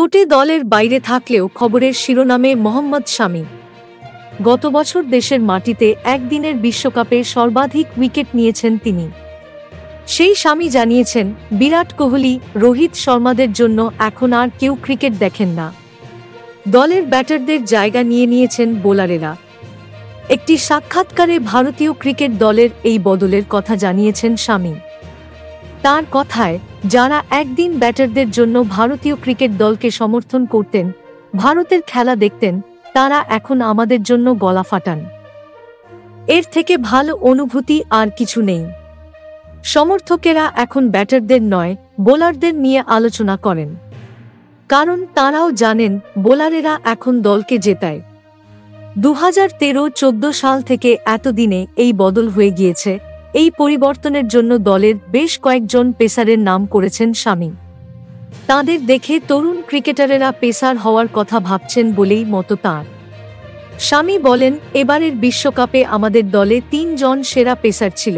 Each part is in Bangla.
চোটে দলের বাইরে থাকলেও খবরের শিরোনামে মোহাম্মদ শামি। গত বছর দেশের মাটিতে একদিনের বিশ্বকাপে সর্বাধিক উইকেট নিয়েছেন তিনি। সেই শামি জানিয়েছেন, বিরাট কোহলি, রোহিত শর্মাদের জন্য এখন আর কেউ ক্রিকেট দেখেন না। দলের ব্যাটারদের জায়গা নিয়ে নিয়েছেন বোলারেরা। একটি সাক্ষাৎকারে ভারতীয় ক্রিকেট দলের এই বদলের কথা জানিয়েছেন শামি। তার কথায়, যারা একদিন ব্যাটারদের জন্য ভারতীয় ক্রিকেট দলকে সমর্থন করতেন, ভারতের খেলা দেখতেন, তারা এখন আমাদের জন্য গলা ফাটান। এর থেকে ভালো অনুভূতি আর কিছু নেই। সমর্থকেরা এখন ব্যাটারদের নয়, বোলারদের নিয়ে আলোচনা করেন। কারণ তারাও জানেন বোলারেরা এখন দলকে জেতায়। 2013-14 সাল থেকে এতদিনে এই বদল হয়ে গিয়েছে। এই পরিবর্তনের জন্য দলের বেশ কয়েকজন পেসারের নাম করেছেন শামি। তাঁদের দেখে তরুণ ক্রিকেটারেরা পেসার হওয়ার কথা ভাবছেন বলেই মত তাঁর। শামি বলেন, এবারের বিশ্বকাপে আমাদের দলে 3 জন সেরা পেসার ছিল।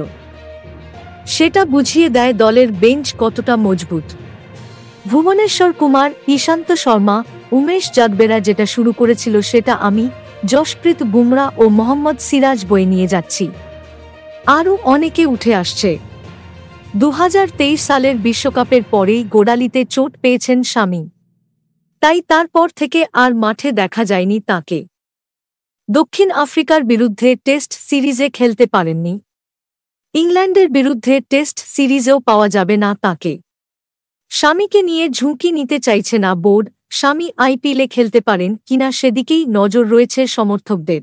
সেটা বুঝিয়ে দেয় দলের বেঞ্চ কতটা মজবুত। ভুবনেশ্বর কুমার, ঈশান্ত শর্মা, উমেশ যাদবেরা যেটা শুরু করেছিল সেটা আমি, জশপ্রীত বুমরা ও মোহাম্মদ সিরাজ বয়ে নিয়ে যাচ্ছি। আরও অনেকে উঠে আসছে। 2023 সালের বিশ্বকাপের পরেই গোড়ালিতে চোট পেয়েছেন শামি। তাই তারপর থেকে আর মাঠে দেখা যায়নি তাঁকে। দক্ষিণ আফ্রিকার বিরুদ্ধে টেস্ট সিরিজে খেলতে পারেননি। ইংল্যান্ডের বিরুদ্ধে টেস্ট সিরিজেও পাওয়া যাবে না তাঁকে। শামিকে নিয়ে ঝুঁকি নিতে চাইছে না বোর্ড। শামি আইপিএলে খেলতে পারেন কিনা সেদিকেই নজর রয়েছে সমর্থকদের।